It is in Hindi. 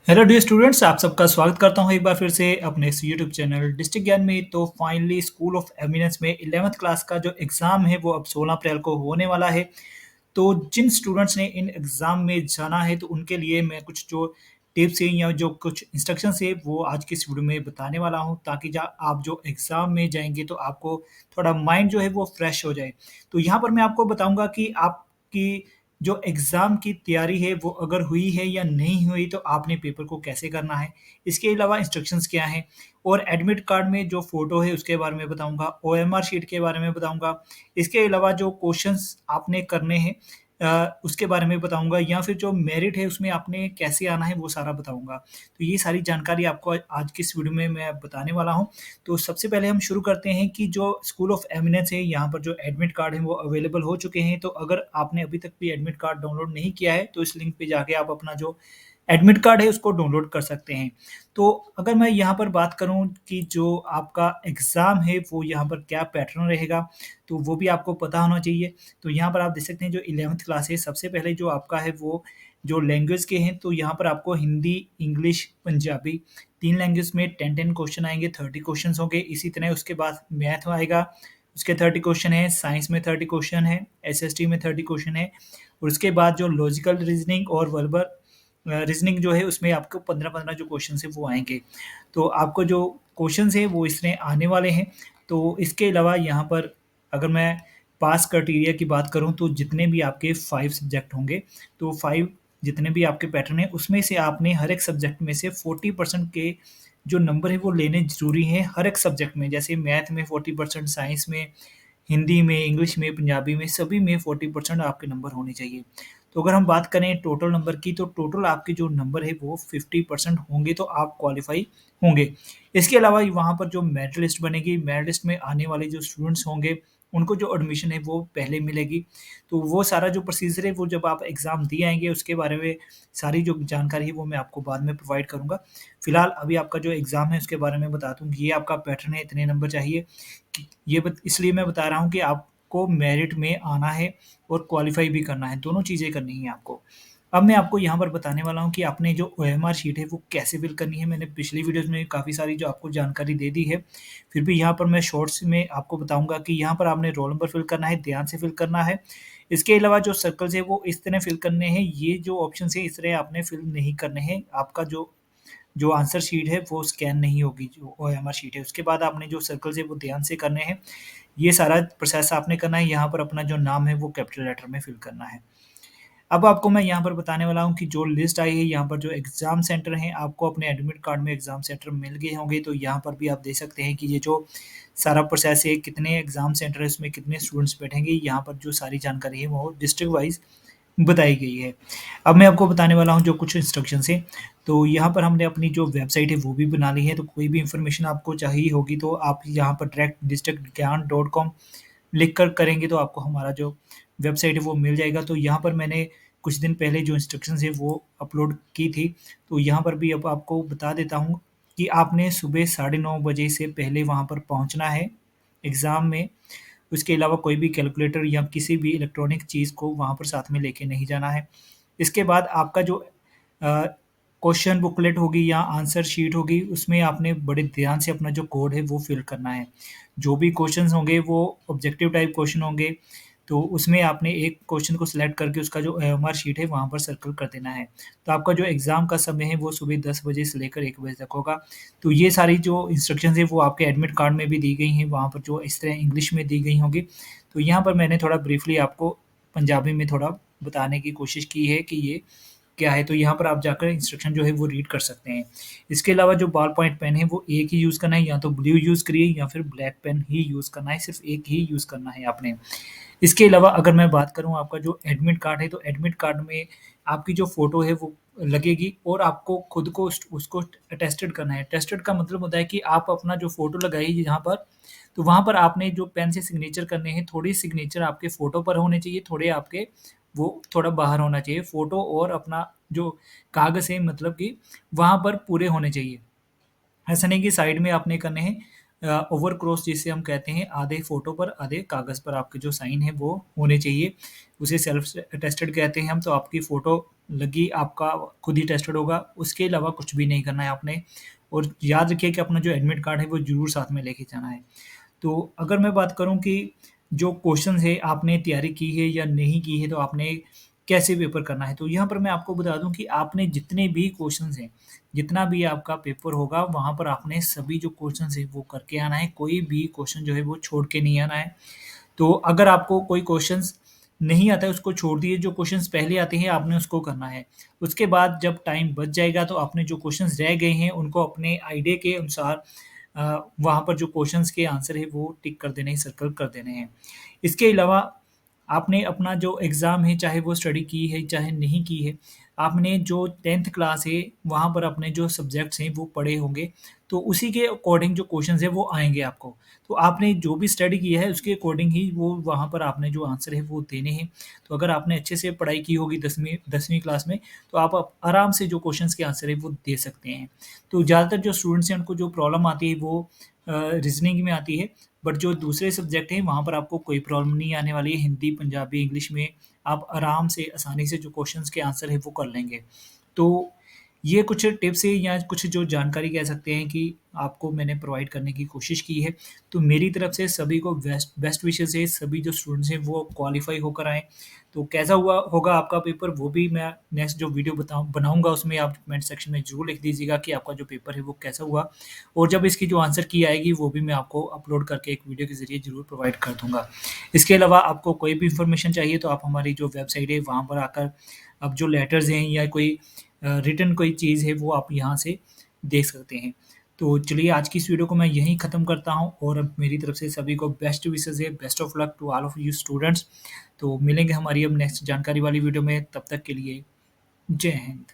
हेलो डियर स्टूडेंट्स, आप सबका स्वागत करता हूं एक बार फिर से अपने इस यूट्यूब चैनल डिस्ट्रिक्ट ज्ञान में। तो फाइनली स्कूल ऑफ एमिनेंस में 11th क्लास का जो एग्ज़ाम है वो अब 16 अप्रैल को होने वाला है। तो जिन स्टूडेंट्स ने इन एग्ज़ाम में जाना है तो उनके लिए मैं कुछ जो टिप्स हैं या जो कुछ इंस्ट्रक्शंस है वो आज की इस वीडियो में बताने वाला हूँ, ताकि जा आप जो एग्ज़ाम में जाएँगे तो आपको थोड़ा माइंड जो है वो फ्रेश हो जाए। तो यहाँ पर मैं आपको बताऊँगा कि आपकी जो एग्ज़ाम की तैयारी है वो अगर हुई है या नहीं हुई तो आपने पेपर को कैसे करना है। इसके अलावा इंस्ट्रक्शंस क्या हैं और एडमिट कार्ड में जो फ़ोटो है उसके बारे में बताऊँगा, ओएमआर शीट के बारे में बताऊँगा। इसके अलावा जो क्वेश्चंस आपने करने हैं उसके बारे में बताऊँगा, या फिर जो मेरिट है उसमें आपने कैसे आना है वो सारा बताऊँगा। तो ये सारी जानकारी आपको आज की इस वीडियो में मैं बताने वाला हूँ। तो सबसे पहले हम शुरू करते हैं कि जो स्कूल ऑफ एमिनेंस है यहाँ पर जो एडमिट कार्ड है वो अवेलेबल हो चुके हैं। तो अगर आपने अभी तक भी एडमिट कार्ड डाउनलोड नहीं किया है तो इस लिंक पे जाके आप अपना जो एडमिट कार्ड है उसको डाउनलोड कर सकते हैं। तो अगर मैं यहाँ पर बात करूँ कि जो आपका एग्ज़ाम है वो यहाँ पर क्या पैटर्न रहेगा, तो वो भी आपको पता होना चाहिए। तो यहाँ पर आप देख सकते हैं जो 11th क्लास है, सबसे पहले जो आपका है वो जो लैंग्वेज के हैं, तो यहाँ पर आपको हिंदी, इंग्लिश, पंजाबी 3 लैंग्वेज में 10-10 क्वेश्चन आएँगे, 30 क्वेश्चन्स होंगे। इसी तरह उसके बाद मैथ आएगा, उसके 30 क्वेश्चन है, साइंस में 30 क्वेश्चन है, एसएसटी में 30 क्वेश्चन है और उसके बाद जो लॉजिकल रीज़निंग और वर्बल रीज़निंग जो है उसमें आपको 15-15 जो क्वेश्चन्स हैं वो आएँगे। तो आपको जो क्वेश्चन्स हैं वो इसमें आने वाले हैं। तो इसके अलावा यहाँ पर अगर मैं पास क्राइटेरिया की बात करूँ तो जितने भी आपके 5 सब्जेक्ट होंगे, तो 5 जितने भी आपके पैटर्न हैं उसमें से आपने हर एक सब्जेक्ट में से 40% के जो नंबर है वो लेने ज़रूरी हैं हर एक सब्जेक्ट में। जैसे मैथ में 40%, साइंस में, हिंदी में, इंग्लिश में, पंजाबी में, सभी में 40% आपके नंबर होने चाहिए। तो अगर हम बात करें टोटल नंबर की, तो टोटल आपके जो नंबर है वो 50% होंगे तो आप क्वालीफाई होंगे। इसके अलावा वहाँ पर जो मेरिट लिस्ट बनेगी, मेरिट लिस्ट में आने वाले जो स्टूडेंट्स होंगे, उनको जो एडमिशन है वो पहले मिलेगी। तो वो सारा जो प्रोसीजर है वो जब आप एग्ज़ाम दिए आएँगे उसके बारे में सारी जो जानकारी है वो मैं आपको बाद में प्रोवाइड करूँगा। फिलहाल अभी आपका जो एग्ज़ाम है उसके बारे में बता दूँ, ये आपका पैटर्न है, इतने नंबर चाहिए। कि ये बत इसलिए मैं बता रहा हूँ कि आपको मेरिट में आना है और क्वालीफाई भी करना है, दोनों चीज़ें करनी है आपको। अब मैं आपको यहाँ पर बताने वाला हूँ कि आपने जो ओएमआर शीट है वो कैसे फिल करनी है। मैंने पिछली वीडियोज़ में काफ़ी सारी जो आपको जानकारी दे दी है, फिर भी यहाँ पर मैं शॉर्ट्स में आपको बताऊँगा कि यहाँ पर आपने रोल नंबर फिल करना है, ध्यान से फिल करना है। इसके अलावा जो सर्कल्स है वो इस तरह फिल करने हैं, ये जो ऑप्शंस है इस तरह आपने फिल नहीं करने हैं। आपका जो जो आंसर शीट है वो स्कैन नहीं होगी, जो ओएमआर शीट है। उसके बाद आपने जो सर्कल्स है वो ध्यान से करने हैं। ये सारा प्रोसेस आपने करना है, यहाँ पर अपना जो नाम है वो कैपिटल लेटर में फिल करना है। अब आपको मैं यहाँ पर बताने वाला हूँ कि जो लिस्ट आई है, यहाँ पर जो एग्ज़ाम सेंटर हैं, आपको अपने एडमिट कार्ड में एग्ज़ाम सेंटर मिल गए होंगे। तो यहाँ पर भी आप देख सकते हैं कि ये जो सारा प्रोसेस है, कितने एग्ज़ाम सेंटर है, उसमें कितने स्टूडेंट्स बैठेंगे, यहाँ पर जो सारी जानकारी है वो डिस्ट्रिक्ट वाइज़ बताई गई है। अब मैं आपको बताने वाला हूँ जो कुछ इंस्ट्रक्शंस हैं। तो यहाँ पर हमने अपनी जो वेबसाइट है वो भी बना ली है, तो कोई भी इन्फॉर्मेशन आपको चाहिए होगी तो आप यहाँ पर डायरेक्ट districtgyan.com लिख कर करेंगे तो आपको हमारा जो वेबसाइट है वो मिल जाएगा। तो यहाँ पर मैंने कुछ दिन पहले जो इंस्ट्रक्शंस है वो अपलोड की थी। तो यहाँ पर भी अब आपको बता देता हूँ कि आपने सुबह साढ़े 9 बजे से पहले वहाँ पर पहुँचना है एग्ज़ाम में। उसके अलावा कोई भी कैलकुलेटर या किसी भी इलेक्ट्रॉनिक चीज़ को वहाँ पर साथ में लेके नहीं जाना है। इसके बाद आपका जो क्वेश्चन बुकलेट होगी या आंसर शीट होगी, उसमें आपने बड़े ध्यान से अपना जो कोड है वो फ़िल करना है। जो भी क्वेश्चन्स होंगे वो ऑब्जेक्टिव टाइप क्वेश्चन होंगे, तो उसमें आपने एक क्वेश्चन को सिलेक्ट करके उसका जो ओएमआर शीट है वहाँ पर सर्कल कर देना है। तो आपका जो एग्ज़ाम का समय है वो सुबह 10 बजे से लेकर 1 बजे तक होगा। तो ये सारी जो इंस्ट्रक्शंस है वो आपके एडमिट कार्ड में भी दी गई हैं, वहाँ पर जो इस तरह इंग्लिश में दी गई होंगी। तो यहाँ पर मैंने थोड़ा ब्रीफली आपको पंजाबी में थोड़ा बताने की कोशिश की है कि ये क्या है, तो यहाँ पर आप जाकर इंस्ट्रक्शन जो है वो रीड कर सकते हैं। इसके अलावा जो बॉल पॉइंट पेन है वो एक ही यूज़ करना है, या तो ब्लू यूज़ करिए या फिर ब्लैक पेन ही यूज़ करना है, सिर्फ़ एक ही यूज़ करना है आपने। इसके अलावा अगर मैं बात करूँ आपका जो एडमिट कार्ड है, तो एडमिट कार्ड में आपकी जो फ़ोटो है वो लगेगी और आपको खुद को उसको अटेस्टेड करना है। अटेस्टेड का मतलब होता है कि आप अपना जो फ़ोटो लगाइए जहाँ पर, तो वहाँ पर आपने जो पेन से सिग्नेचर करने हैं, थोड़ी सिग्नेचर आपके फ़ोटो पर होने चाहिए, थोड़े आपके वो थोड़ा बाहर होना चाहिए। फ़ोटो और अपना जो कागज़ है मतलब कि वहाँ पर पूरे होने चाहिए। ऐसा नहीं कि साइड में आपने करने हैं, ओवर क्रॉस जिसे हम कहते हैं, आधे फ़ोटो पर आधे कागज़ पर आपके जो साइन है वो होने चाहिए। उसे सेल्फ अटेस्टेड कहते हैं हम, तो आपकी फ़ोटो लगी, आपका खुद ही टेस्टेड होगा, उसके अलावा कुछ भी नहीं करना है आपने। और याद रखिए कि अपना जो एडमिट कार्ड है वो ज़रूर साथ में लेके जाना है। तो अगर मैं बात करूँ कि जो क्वेश्चन्स है आपने तैयारी की है या नहीं की है, तो आपने कैसे पेपर करना है? तो यहाँ पर मैं आपको बता दूँ कि आपने जितने भी क्वेश्चन्स हैं, जितना भी आपका पेपर होगा वहाँ पर आपने सभी जो क्वेश्चन्स हैं वो करके आना है, कोई भी क्वेश्चन जो है वो छोड़ के नहीं आना है। तो अगर आपको कोई क्वेश्चंस नहीं आता है उसको छोड़ दिए, जो क्वेश्चंस पहले आते हैं आपने उसको करना है। उसके बाद जब टाइम बच जाएगा तो आपने जो क्वेश्चंस रह गए हैं उनको अपने आइडिया के अनुसार वहाँ पर जो क्वेश्चंस के आंसर है वो टिक कर देने हैं, सर्कल कर देने हैं। इसके अलावा आपने अपना जो एग्ज़ाम है चाहे वो स्टडी की है, चाहे नहीं की है, आपने जो 10th क्लास है वहाँ पर अपने जो सब्जेक्ट्स हैं वो पढ़े होंगे, तो उसी के अकॉर्डिंग जो क्वेश्चंस हैं वो आएँगे आपको। तो आपने जो भी स्टडी किया है उसके अकॉर्डिंग ही वो वहाँ पर आपने जो आंसर है वो देने हैं। तो अगर आपने अच्छे से पढ़ाई की होगी 10वीं क्लास में, तो आप आराम से जो क्वेश्चंस के आंसर है वो दे सकते हैं। तो ज़्यादातर जो स्टूडेंट्स हैं उनको जो प्रॉब्लम आती है वो रीज़निंग में आती है, बट जो दूसरे सब्जेक्ट हैं वहाँ पर आपको कोई प्रॉब्लम नहीं आने वाली है। हिंदी, पंजाबी, इंग्लिश में आप आराम से, आसानी से जो क्वेश्चंस के आंसर है वो कर लेंगे। तो ये कुछ टिप्स है या कुछ जो जानकारी कह सकते हैं कि आपको मैंने प्रोवाइड करने की कोशिश की है। तो मेरी तरफ से सभी को बेस्ट बेस्ट विशेज़ है, सभी जो स्टूडेंट्स हैं वो क्वालीफाई होकर आएँ। तो कैसा हुआ होगा आपका पेपर वो भी मैं नेक्स्ट जो वीडियो बनाऊँगा उसमें आप कमेंट सेक्शन में ज़रूर लिख दीजिएगा कि आपका जो पेपर है वो कैसा हुआ। और जब इसकी जो आंसर की आएगी वो भी मैं आपको अपलोड करके एक वीडियो के ज़रिए ज़रूर प्रोवाइड कर दूँगा। इसके अलावा आपको कोई भी इन्फॉर्मेशन चाहिए तो आप हमारी जो वेबसाइट है वहाँ पर आकर अब जो लेटर्स हैं या कोई रिटन कोई चीज़ है वो आप यहाँ से देख सकते हैं। तो चलिए आज की इस वीडियो को मैं यहीं ख़त्म करता हूँ और मेरी तरफ से सभी को बेस्ट विशेज़ है, best of luck to all of you students. तो मिलेंगे हमारी अब नेक्स्ट जानकारी वाली वीडियो में, तब तक के लिए जय हिंद।